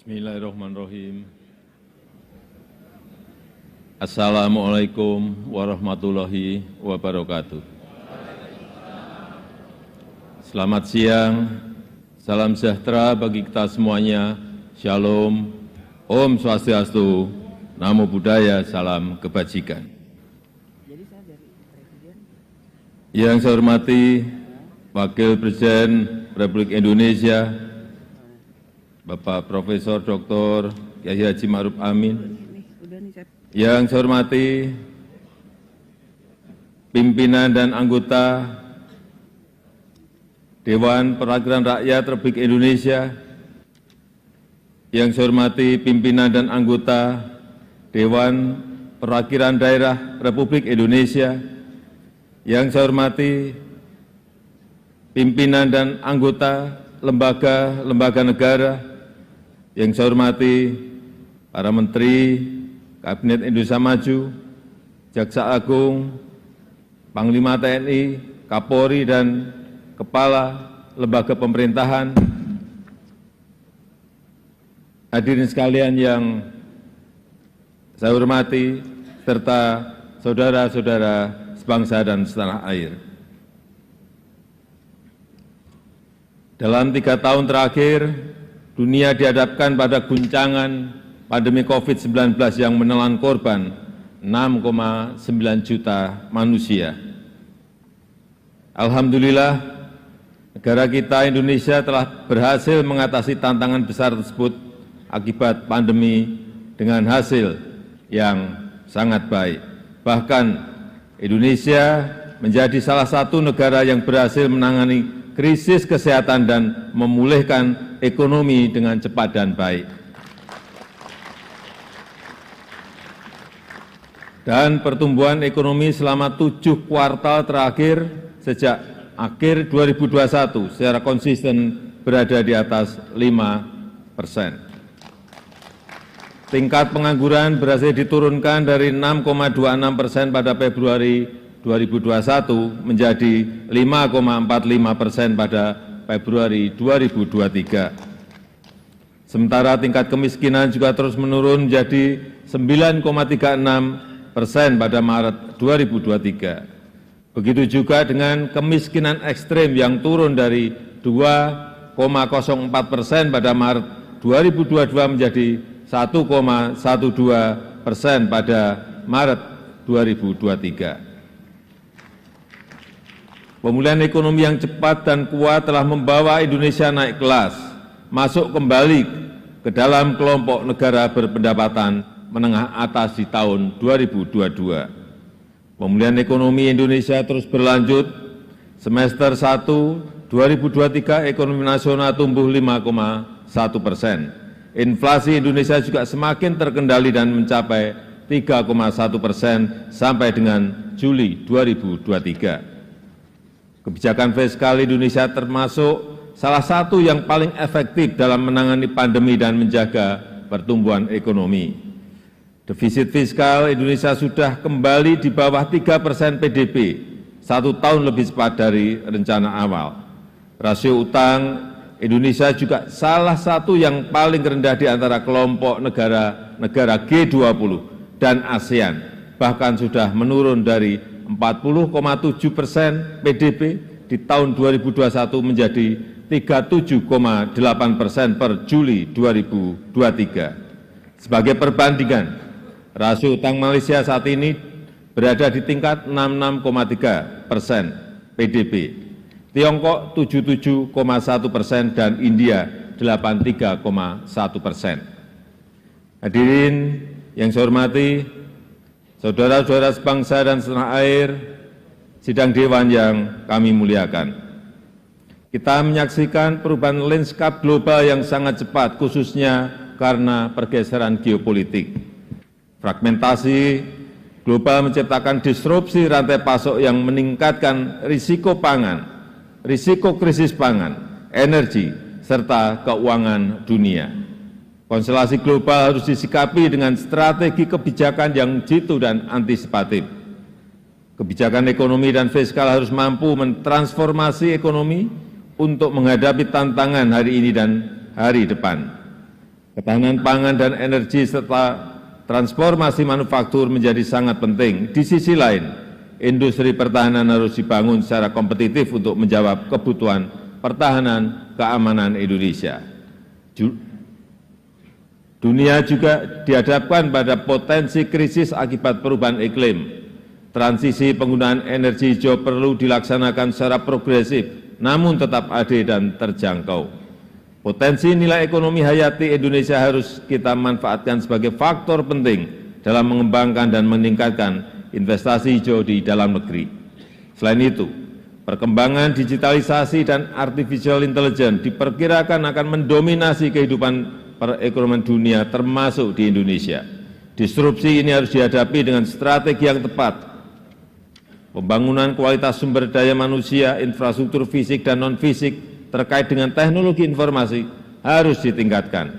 Bismillahirrahmanirrahim. Assalamualaikum warahmatullahi wabarakatuh. Selamat siang, salam sejahtera bagi kita semuanya. Shalom, Om Swastiastu, Namo Buddhaya, salam kebajikan. Yang saya hormati Wakil Presiden Republik Indonesia, Bapak Profesor Dr. Kyai Haji Ma'ruf Amin. Yang saya hormati pimpinan dan anggota Dewan Perwakilan Rakyat Republik Indonesia. Yang saya hormati pimpinan dan anggota Dewan Perwakilan Daerah Republik Indonesia. Yang saya hormati pimpinan dan anggota lembaga-lembaga negara. Yang saya hormati para Menteri Kabinet Indonesia Maju, Jaksa Agung, Panglima TNI, Kapolri, dan Kepala Lembaga Pemerintahan. Hadirin sekalian yang saya hormati, serta saudara-saudara sebangsa dan setanah air. Dalam 3 tahun terakhir, dunia dihadapkan pada guncangan pandemi COVID-19 yang menelan korban 6,9 juta manusia. Alhamdulillah, negara kita Indonesia telah berhasil mengatasi tantangan besar tersebut akibat pandemi dengan hasil yang sangat baik. Bahkan Indonesia menjadi salah satu negara yang berhasil menangani krisis kesehatan dan memulihkan ekonomi dengan cepat dan baik. Dan pertumbuhan ekonomi selama 7 kuartal terakhir sejak akhir 2021 secara konsisten berada di atas 5%. Tingkat pengangguran berhasil diturunkan dari 6,26% pada Februari 2021 menjadi 5,45% pada Februari 2023. Sementara tingkat kemiskinan juga terus menurun menjadi 9,36% pada Maret 2023. Begitu juga dengan kemiskinan ekstrim yang turun dari 2,04% pada Maret 2022 menjadi 1,12% pada Maret 2023. Pemulihan ekonomi yang cepat dan kuat telah membawa Indonesia naik kelas, masuk kembali ke dalam kelompok negara berpendapatan menengah atas di tahun 2022. Pemulihan ekonomi Indonesia terus berlanjut. Semester 1 2023 ekonomi nasional tumbuh 5,1%. Inflasi Indonesia juga semakin terkendali dan mencapai 3,1% sampai dengan Juli 2023. Kebijakan fiskal Indonesia termasuk salah satu yang paling efektif dalam menangani pandemi dan menjaga pertumbuhan ekonomi. Defisit fiskal Indonesia sudah kembali di bawah 3% PDB, 1 tahun lebih cepat dari rencana awal. Rasio utang Indonesia juga salah satu yang paling rendah di antara kelompok negara G20 dan ASEAN, bahkan sudah menurun dari 40,7% PDB di tahun 2021 menjadi 37,8% per Juli 2023. Sebagai perbandingan, rasio utang Malaysia saat ini berada di tingkat 66,3% PDB, Tiongkok 77,1% dan India 83,1%. Hadirin yang saya hormati, saudara-saudara sebangsa dan setanah air, sidang dewan yang kami muliakan. Kita menyaksikan perubahan lanskap global yang sangat cepat, khususnya karena pergeseran geopolitik. Fragmentasi global menciptakan disrupsi rantai pasok yang meningkatkan risiko pangan, risiko krisis pangan, energi, serta keuangan dunia. Konstelasi global harus disikapi dengan strategi kebijakan yang jitu dan antisipatif. Kebijakan ekonomi dan fiskal harus mampu mentransformasi ekonomi untuk menghadapi tantangan hari ini dan hari depan. Ketahanan pangan dan energi serta transformasi manufaktur menjadi sangat penting. Di sisi lain, industri pertahanan harus dibangun secara kompetitif untuk menjawab kebutuhan pertahanan keamanan Indonesia. Dunia juga dihadapkan pada potensi krisis akibat perubahan iklim. Transisi penggunaan energi hijau perlu dilaksanakan secara progresif, namun tetap adil dan terjangkau. Potensi nilai ekonomi hayati Indonesia harus kita manfaatkan sebagai faktor penting dalam mengembangkan dan meningkatkan investasi hijau di dalam negeri. Selain itu, perkembangan digitalisasi dan artificial intelligence diperkirakan akan mendominasi kehidupan perekonomian dunia termasuk di Indonesia. Disrupsi ini harus dihadapi dengan strategi yang tepat. Pembangunan kualitas sumber daya manusia, infrastruktur fisik dan non-fisik terkait dengan teknologi informasi harus ditingkatkan.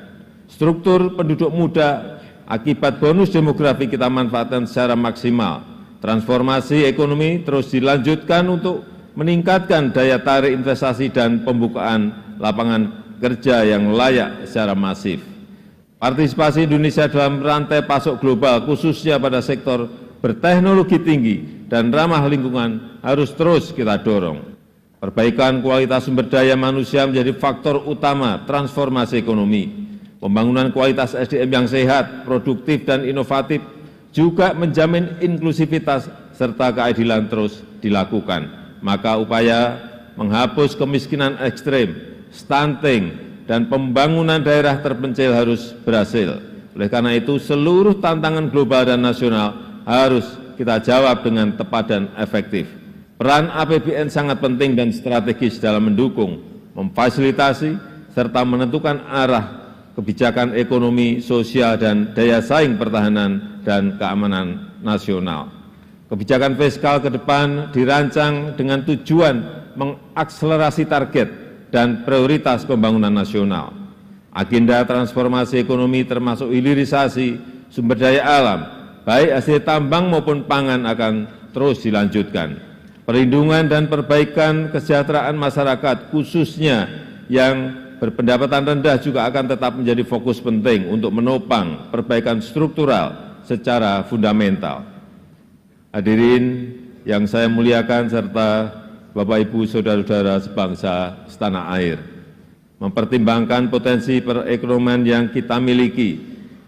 Struktur penduduk muda akibat bonus demografi kita manfaatkan secara maksimal. Transformasi ekonomi terus dilanjutkan untuk meningkatkan daya tarik investasi dan pembukaan lapangan kerja yang layak secara masif. Partisipasi Indonesia dalam rantai pasok global, khususnya pada sektor berteknologi tinggi dan ramah lingkungan, harus terus kita dorong. Perbaikan kualitas sumber daya manusia menjadi faktor utama transformasi ekonomi. Pembangunan kualitas SDM yang sehat, produktif, dan inovatif juga menjamin inklusivitas serta keadilan terus dilakukan. Maka upaya menghapus kemiskinan ekstrem, stunting, dan pembangunan daerah terpencil harus berhasil. Oleh karena itu, seluruh tantangan global dan nasional harus kita jawab dengan tepat dan efektif. Peran APBN sangat penting dan strategis dalam mendukung, memfasilitasi, serta menentukan arah kebijakan ekonomi, sosial, dan daya saing pertahanan dan keamanan nasional. Kebijakan fiskal ke depan dirancang dengan tujuan mengakselerasi target dan prioritas pembangunan nasional. Agenda transformasi ekonomi termasuk hilirisasi sumber daya alam, baik hasil tambang maupun pangan akan terus dilanjutkan. Perlindungan dan perbaikan kesejahteraan masyarakat, khususnya yang berpendapatan rendah, juga akan tetap menjadi fokus penting untuk menopang perbaikan struktural secara fundamental. Hadirin yang saya muliakan serta Bapak Ibu saudara-saudara sebangsa setanah air, mempertimbangkan potensi perekonomian yang kita miliki,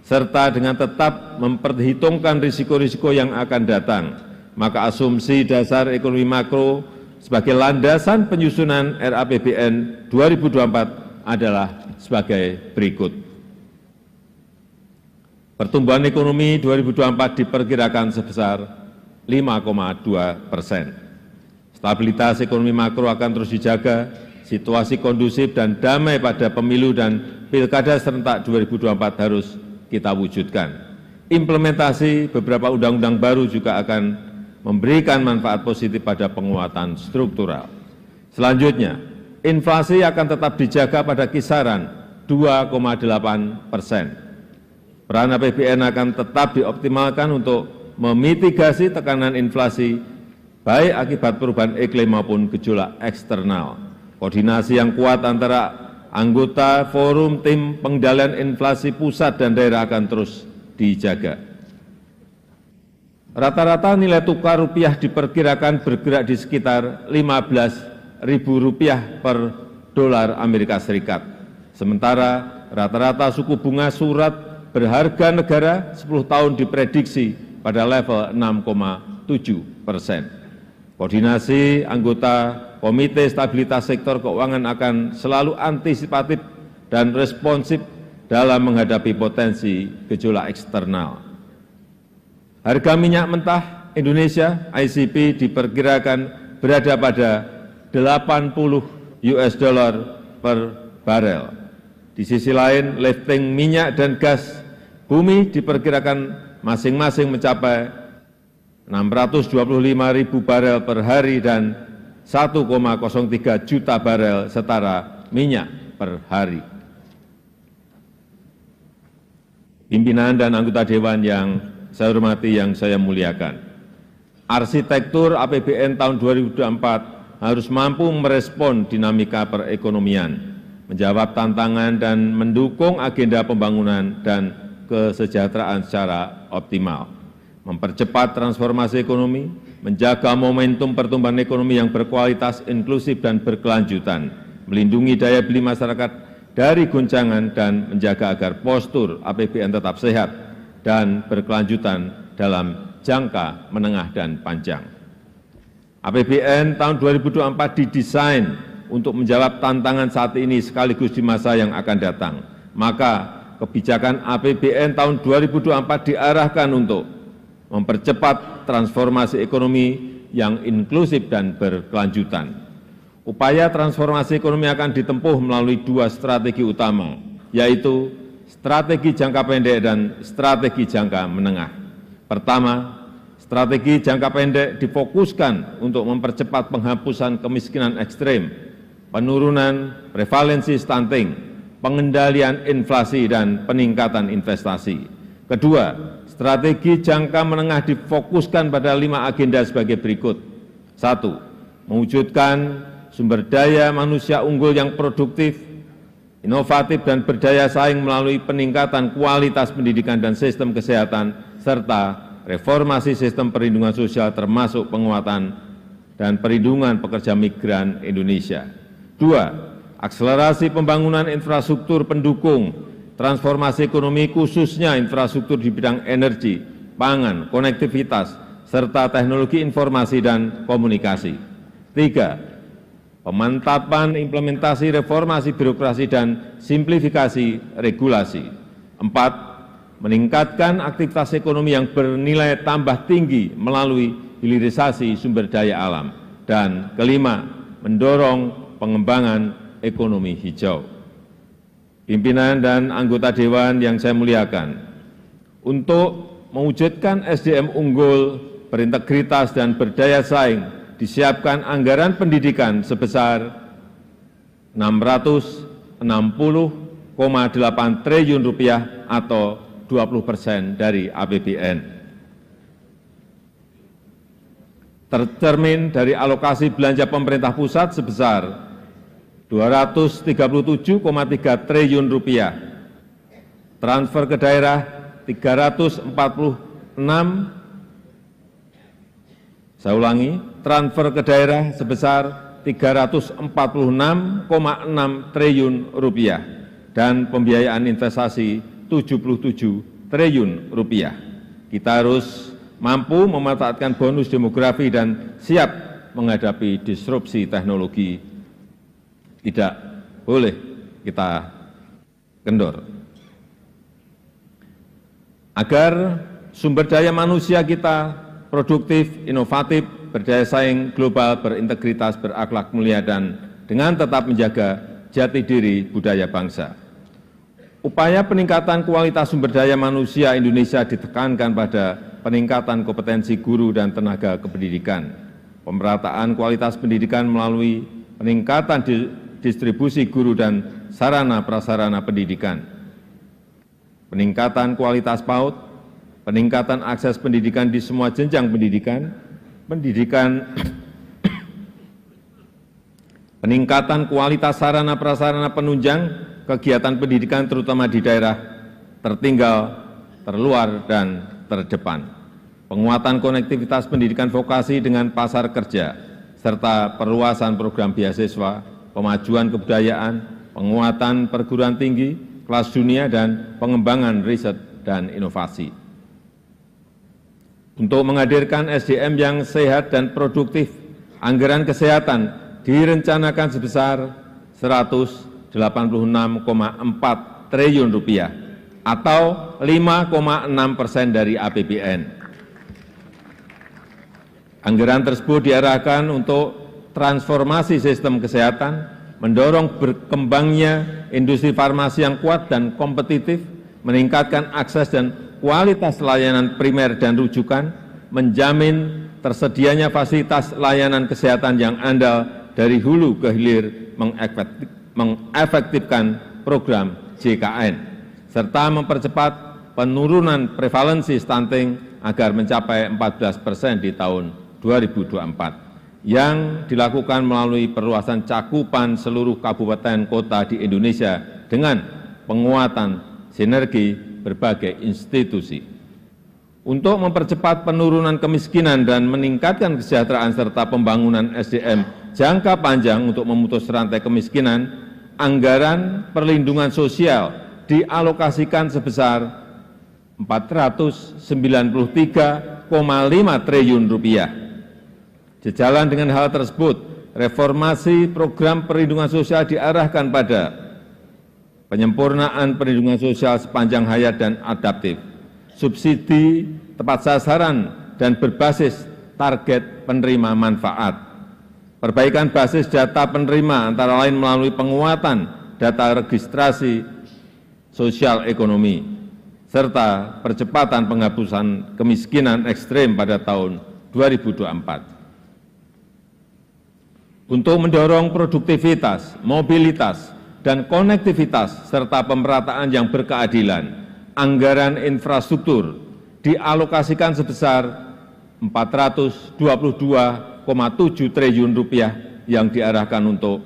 serta dengan tetap memperhitungkan risiko-risiko yang akan datang, maka asumsi dasar ekonomi makro sebagai landasan penyusunan RAPBN 2024 adalah sebagai berikut. Pertumbuhan ekonomi 2024 diperkirakan sebesar 5,2%. Stabilitas ekonomi makro akan terus dijaga, situasi kondusif dan damai pada pemilu dan pilkada serentak 2024 harus kita wujudkan. Implementasi beberapa undang-undang baru juga akan memberikan manfaat positif pada penguatan struktural. Selanjutnya, inflasi akan tetap dijaga pada kisaran 2,8%. Peran APBN akan tetap dioptimalkan untuk memitigasi tekanan inflasi, baik akibat perubahan iklim maupun gejolak eksternal. Koordinasi yang kuat antara anggota forum tim pengendalian inflasi pusat dan daerah akan terus dijaga. Rata-rata nilai tukar rupiah diperkirakan bergerak di sekitar Rp15.000 per dolar Amerika Serikat. Sementara rata-rata suku bunga surat berharga negara 10 tahun diprediksi pada level 6,7%. Koordinasi anggota Komite Stabilitas Sektor Keuangan akan selalu antisipatif dan responsif dalam menghadapi potensi gejolak eksternal. Harga minyak mentah Indonesia ICP diperkirakan berada pada $80 per barel. Di sisi lain, lifting minyak dan gas bumi diperkirakan masing-masing mencapai 625.000 barel per hari dan 1,03 juta barel setara minyak per hari. Pimpinan dan anggota Dewan yang saya hormati, yang saya muliakan, arsitektur APBN tahun 2024 harus mampu merespon dinamika perekonomian, menjawab tantangan dan mendukung agenda pembangunan dan kesejahteraan secara optimal, mempercepat transformasi ekonomi, menjaga momentum pertumbuhan ekonomi yang berkualitas, inklusif, dan berkelanjutan, melindungi daya beli masyarakat dari goncangan, dan menjaga agar postur APBN tetap sehat dan berkelanjutan dalam jangka menengah dan panjang. APBN tahun 2024 didesain untuk menjawab tantangan saat ini sekaligus di masa yang akan datang. Maka kebijakan APBN tahun 2024 diarahkan untuk mempercepat transformasi ekonomi yang inklusif dan berkelanjutan. Upaya transformasi ekonomi akan ditempuh melalui dua strategi utama, yaitu strategi jangka pendek dan strategi jangka menengah. Pertama, strategi jangka pendek difokuskan untuk mempercepat penghapusan kemiskinan ekstrem, penurunan prevalensi stunting, pengendalian inflasi, dan peningkatan investasi. Kedua, strategi jangka menengah difokuskan pada 5 agenda sebagai berikut. 1. Mewujudkan sumber daya manusia unggul yang produktif, inovatif, dan berdaya saing melalui peningkatan kualitas pendidikan dan sistem kesehatan, serta reformasi sistem perlindungan sosial termasuk penguatan dan perlindungan pekerja migran Indonesia. 2. Akselerasi pembangunan infrastruktur pendukung transformasi ekonomi, khususnya infrastruktur di bidang energi, pangan, konektivitas, serta teknologi informasi dan komunikasi. 3. Pemantapan implementasi reformasi birokrasi dan simplifikasi regulasi. 4. Meningkatkan aktivitas ekonomi yang bernilai tambah tinggi melalui hilirisasi sumber daya alam. Dan kelima, mendorong pengembangan ekonomi hijau. Pimpinan dan anggota Dewan yang saya muliakan, untuk mewujudkan SDM unggul, berintegritas, dan berdaya saing, disiapkan anggaran pendidikan sebesar Rp660,8 triliun atau 20% dari APBN. Tercermin dari alokasi belanja pemerintah pusat sebesar Rp237,3 triliun, transfer ke daerah 346, saya ulangi, transfer ke daerah sebesar Rp346,6 triliun, dan pembiayaan investasi Rp77 triliun. Kita harus mampu memanfaatkan bonus demografi dan siap menghadapi disrupsi teknologi. Tidak boleh kita kendor. Agar sumber daya manusia kita produktif, inovatif, berdaya saing global, berintegritas, berakhlak mulia, dan dengan tetap menjaga jati diri budaya bangsa. Upaya peningkatan kualitas sumber daya manusia Indonesia ditekankan pada peningkatan kompetensi guru dan tenaga kependidikan, pemerataan kualitas pendidikan melalui peningkatan distribusi guru dan sarana prasarana pendidikan, peningkatan kualitas PAUD, peningkatan akses pendidikan di semua jenjang pendidikan, peningkatan kualitas sarana prasarana penunjang kegiatan pendidikan terutama di daerah tertinggal, terluar, dan terdepan, penguatan konektivitas pendidikan vokasi dengan pasar kerja, serta perluasan program beasiswa, pemajuan kebudayaan, penguatan perguruan tinggi, kelas dunia, dan pengembangan riset dan inovasi. Untuk menghadirkan SDM yang sehat dan produktif, anggaran kesehatan direncanakan sebesar Rp186,4 triliun atau 5,6% dari APBN. Anggaran tersebut diarahkan untuk transformasi sistem kesehatan, mendorong berkembangnya industri farmasi yang kuat dan kompetitif, meningkatkan akses dan kualitas layanan primer dan rujukan, menjamin tersedianya fasilitas layanan kesehatan yang andal dari hulu ke hilir, mengefektifkan program JKN, serta mempercepat penurunan prevalensi stunting agar mencapai 14% di tahun 2024. yang dilakukan melalui perluasan cakupan seluruh kabupaten kota di Indonesia dengan penguatan sinergi berbagai institusi. Untuk mempercepat penurunan kemiskinan dan meningkatkan kesejahteraan serta pembangunan SDM jangka panjang untuk memutus rantai kemiskinan, anggaran perlindungan sosial dialokasikan sebesar Rp493,5 triliun. Sejalan dengan hal tersebut, reformasi program perlindungan sosial diarahkan pada penyempurnaan perlindungan sosial sepanjang hayat dan adaptif, subsidi tepat sasaran dan berbasis target penerima manfaat, perbaikan basis data penerima antara lain melalui penguatan data registrasi sosial ekonomi, serta percepatan penghapusan kemiskinan ekstrem pada tahun 2024. Untuk mendorong produktivitas, mobilitas, dan konektivitas serta pemerataan yang berkeadilan, anggaran infrastruktur dialokasikan sebesar Rp422,7 triliun yang diarahkan untuk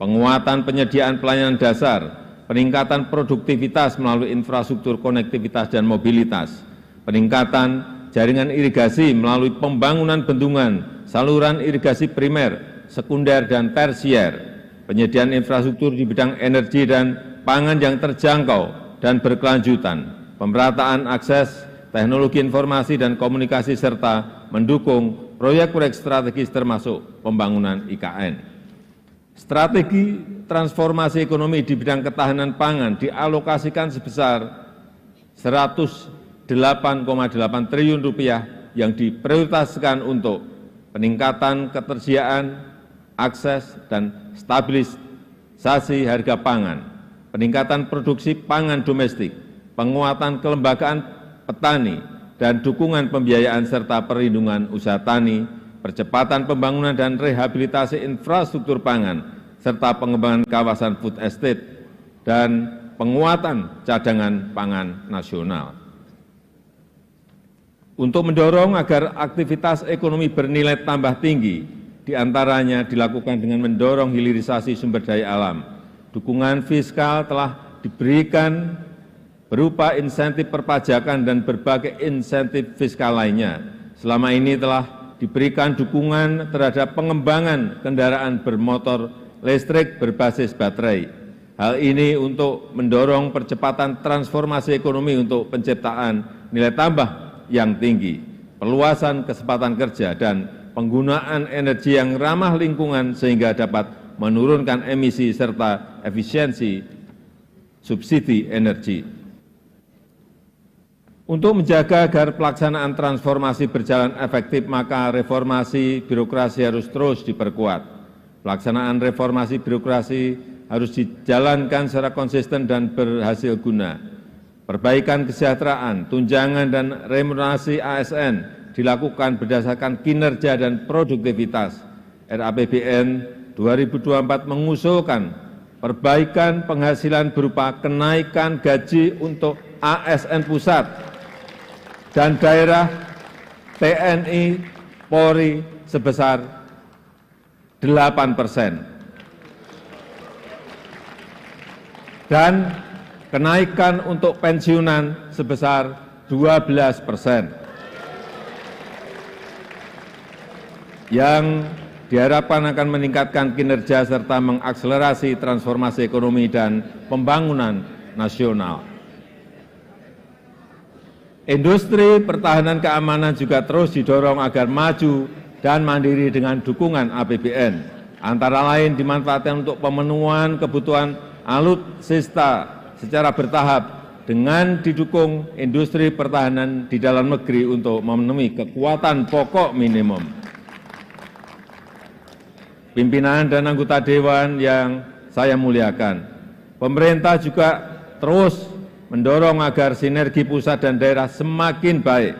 penguatan penyediaan pelayanan dasar, peningkatan produktivitas melalui infrastruktur konektivitas dan mobilitas, peningkatan jaringan irigasi melalui pembangunan bendungan, saluran irigasi primer, sekunder dan tersier, penyediaan infrastruktur di bidang energi dan pangan yang terjangkau dan berkelanjutan, pemerataan akses teknologi informasi dan komunikasi serta mendukung proyek-proyek strategis termasuk pembangunan IKN. Strategi transformasi ekonomi di bidang ketahanan pangan dialokasikan sebesar Rp108,8 triliun yang diprioritaskan untuk peningkatan ketersediaan, akses dan stabilisasi harga pangan, peningkatan produksi pangan domestik, penguatan kelembagaan petani, dan dukungan pembiayaan serta perlindungan usaha tani, percepatan pembangunan dan rehabilitasi infrastruktur pangan, serta pengembangan kawasan food estate, dan penguatan cadangan pangan nasional. Untuk mendorong agar aktivitas ekonomi bernilai tambah tinggi, diantaranya dilakukan dengan mendorong hilirisasi sumber daya alam. Dukungan fiskal telah diberikan berupa insentif perpajakan dan berbagai insentif fiskal lainnya. Selama ini telah diberikan dukungan terhadap pengembangan kendaraan bermotor listrik berbasis baterai. Hal ini untuk mendorong percepatan transformasi ekonomi untuk penciptaan nilai tambah yang tinggi, perluasan kesempatan kerja, dan penggunaan energi yang ramah lingkungan sehingga dapat menurunkan emisi serta efisiensi subsidi energi. Untuk menjaga agar pelaksanaan transformasi berjalan efektif, maka reformasi birokrasi harus terus diperkuat. Pelaksanaan reformasi birokrasi harus dijalankan secara konsisten dan berhasil guna. Perbaikan kesejahteraan, tunjangan dan remunerasi ASN dilakukan berdasarkan kinerja dan produktivitas. RAPBN 2024 mengusulkan perbaikan penghasilan berupa kenaikan gaji untuk ASN pusat dan daerah TNI Polri sebesar 8%. Dan kenaikan untuk pensiunan sebesar 12%. Yang diharapkan akan meningkatkan kinerja serta mengakselerasi transformasi ekonomi dan pembangunan nasional. Industri pertahanan keamanan juga terus didorong agar maju dan mandiri dengan dukungan APBN, antara lain dimanfaatkan untuk pemenuhan kebutuhan alutsista secara bertahap dengan didukung industri pertahanan di dalam negeri untuk memenuhi kekuatan pokok minimum. Pimpinan dan anggota Dewan yang saya muliakan, pemerintah juga terus mendorong agar sinergi pusat dan daerah semakin baik.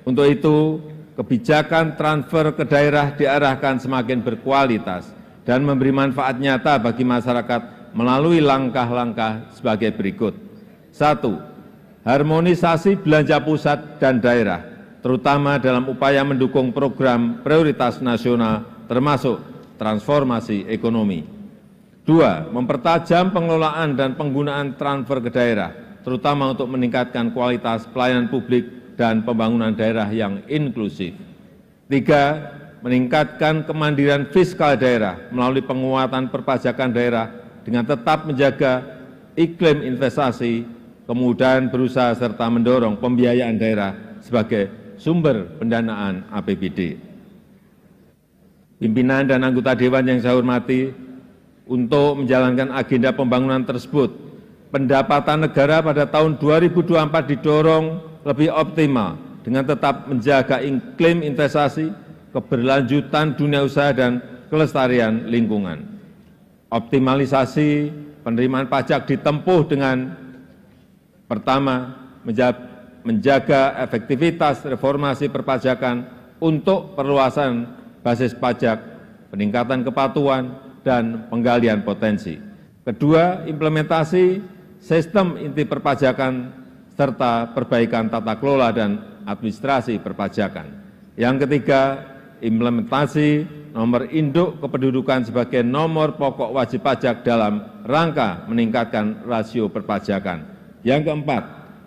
Untuk itu, kebijakan transfer ke daerah diarahkan semakin berkualitas dan memberi manfaat nyata bagi masyarakat melalui langkah-langkah sebagai berikut. 1. Harmonisasi belanja pusat dan daerah, terutama dalam upaya mendukung program prioritas nasional termasuk transformasi ekonomi. 2. Mempertajam pengelolaan dan penggunaan transfer ke daerah, terutama untuk meningkatkan kualitas pelayanan publik dan pembangunan daerah yang inklusif. 3. Meningkatkan kemandirian fiskal daerah melalui penguatan perpajakan daerah dengan tetap menjaga iklim investasi, kemudahan berusaha serta mendorong pembiayaan daerah sebagai sumber pendanaan APBD. Pimpinan dan anggota Dewan yang saya hormati, untuk menjalankan agenda pembangunan tersebut, pendapatan negara pada tahun 2024 didorong lebih optimal dengan tetap menjaga iklim investasi, keberlanjutan dunia usaha, dan kelestarian lingkungan. Optimalisasi penerimaan pajak ditempuh dengan pertama, menjaga efektivitas reformasi perpajakan untuk perluasan basis pajak, peningkatan kepatuhan, dan penggalian potensi. Kedua, implementasi sistem inti perpajakan serta perbaikan tata kelola dan administrasi perpajakan. Yang ketiga, implementasi nomor induk kependudukan sebagai nomor pokok wajib pajak dalam rangka meningkatkan rasio perpajakan. Yang keempat,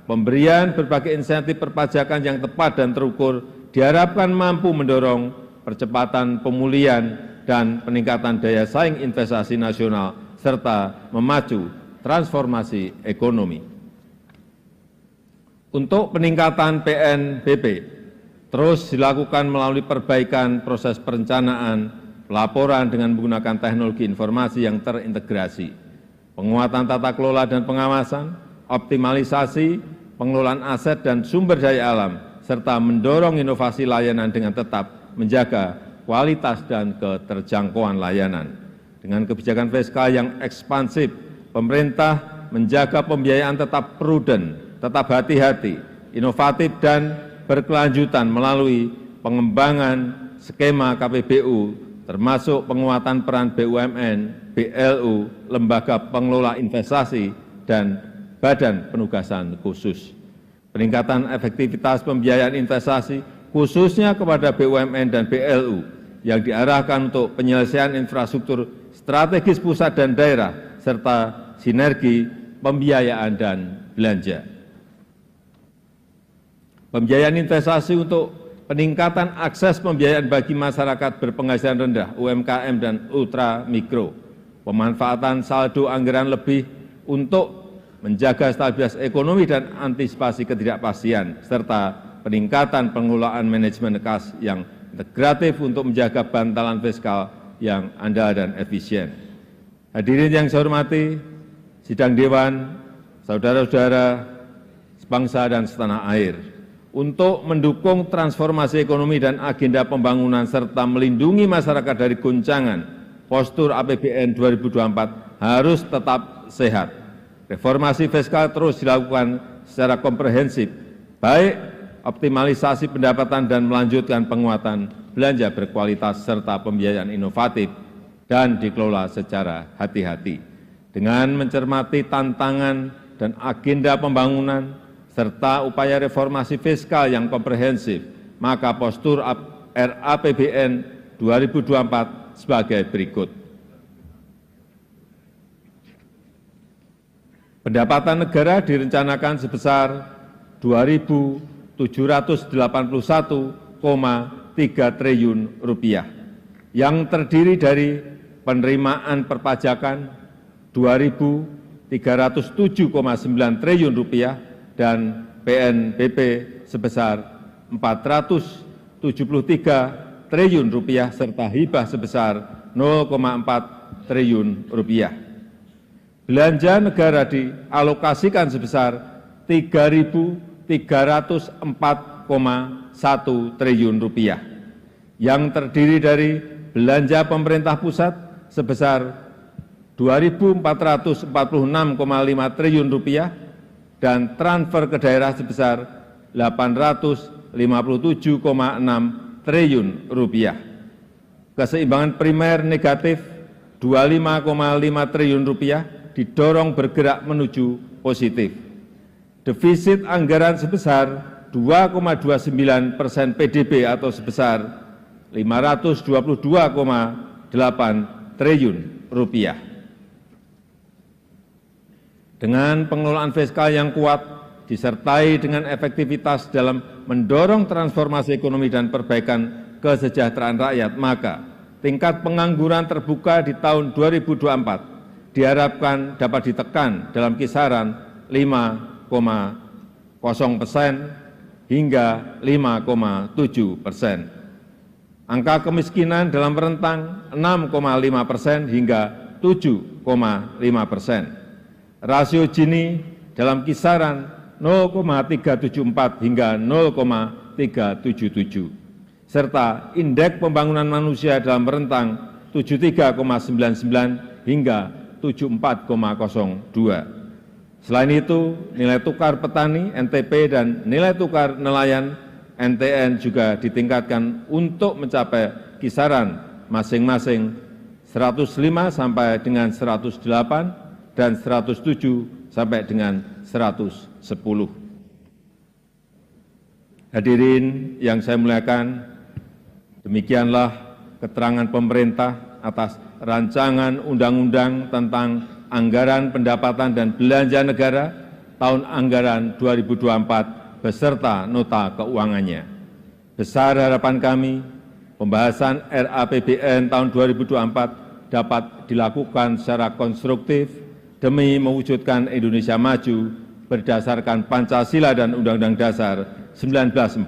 pemberian berbagai insentif perpajakan yang tepat dan terukur diharapkan mampu mendorong percepatan pemulihan dan peningkatan daya saing investasi nasional serta memacu transformasi ekonomi. Untuk peningkatan PNBP terus dilakukan melalui perbaikan proses perencanaan, pelaporan dengan menggunakan teknologi informasi yang terintegrasi, penguatan tata kelola dan pengawasan, optimalisasi pengelolaan aset dan sumber daya alam, serta mendorong inovasi layanan dengan tetap menjaga kualitas dan keterjangkauan layanan. Dengan kebijakan fiskal yang ekspansif, pemerintah menjaga pembiayaan tetap prudent, tetap hati-hati, inovatif, dan berkelanjutan melalui pengembangan skema KPBU, termasuk penguatan peran BUMN, BLU, lembaga pengelola investasi, dan badan penugasan khusus. Peningkatan efektivitas pembiayaan investasi, khususnya kepada BUMN dan BLU, yang diarahkan untuk penyelesaian infrastruktur strategis pusat dan daerah, serta sinergi pembiayaan dan belanja. Pembiayaan investasi untuk peningkatan akses pembiayaan bagi masyarakat berpenghasilan rendah, UMKM dan ultra mikro, pemanfaatan saldo anggaran lebih untuk menjaga stabilitas ekonomi dan antisipasi ketidakpastian, serta peningkatan pengelolaan manajemen kas yang integratif untuk menjaga bantalan fiskal yang andal dan efisien. Hadirin yang saya hormati, sidang Dewan, saudara-saudara sebangsa dan setanah air, untuk mendukung transformasi ekonomi dan agenda pembangunan serta melindungi masyarakat dari goncangan, postur APBN 2024 harus tetap sehat. Reformasi fiskal terus dilakukan secara komprehensif, baik optimalisasi pendapatan dan melanjutkan penguatan belanja berkualitas serta pembiayaan inovatif dan dikelola secara hati-hati. Dengan mencermati tantangan dan agenda pembangunan serta upaya reformasi fiskal yang komprehensif, maka postur RAPBN 2024 sebagai berikut. Pendapatan negara direncanakan sebesar 2.781,3 triliun rupiah, yang terdiri dari penerimaan perpajakan 2.307,9 triliun rupiah dan PNBP sebesar 473 triliun rupiah serta hibah sebesar 0,4 triliun rupiah. Belanja negara dialokasikan sebesar 3.304,1 triliun rupiah, yang terdiri dari belanja pemerintah pusat sebesar 2.446,5 triliun rupiah dan transfer ke daerah sebesar 857,6 triliun rupiah. Keseimbangan primer negatif 25,5 triliun rupiah didorong bergerak menuju positif. Defisit anggaran sebesar 2,29% PDB atau sebesar Rp522,8 triliun. Dengan pengelolaan fiskal yang kuat, disertai dengan efektivitas dalam mendorong transformasi ekonomi dan perbaikan kesejahteraan rakyat, maka tingkat pengangguran terbuka di tahun 2024 diharapkan dapat ditekan dalam kisaran 5,0% hingga 5,7%. Angka kemiskinan dalam rentang 6,5% hingga 7,5%. Rasio Gini dalam kisaran 0,374 hingga 0,377. Serta indeks pembangunan manusia dalam rentang 73,99 hingga 74,02. Selain itu, nilai tukar petani (NTP) dan nilai tukar nelayan (NTN) juga ditingkatkan untuk mencapai kisaran masing-masing 105 sampai dengan 108 dan 107 sampai dengan 110. Hadirin yang saya muliakan, demikianlah keterangan pemerintah atas rancangan undang-undang tentang anggaran pendapatan dan belanja negara tahun anggaran 2024 beserta nota keuangannya. Besar harapan kami, pembahasan RAPBN tahun 2024 dapat dilakukan secara konstruktif demi mewujudkan Indonesia maju berdasarkan Pancasila dan Undang-Undang Dasar 1945.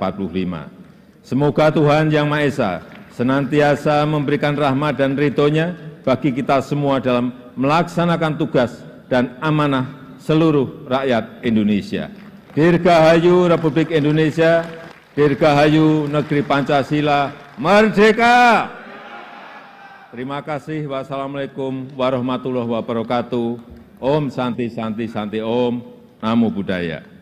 Semoga Tuhan Yang Maha Esa senantiasa memberikan rahmat dan ridho-Nya bagi kita semua dalam melaksanakan tugas dan amanah seluruh rakyat Indonesia. Dirgahayu Republik Indonesia, Dirgahayu Negeri Pancasila, Merdeka! Terima kasih. Wassalamualaikum warahmatullahi wabarakatuh. Om Santi Santi Santi Om. Namo Buddhaya.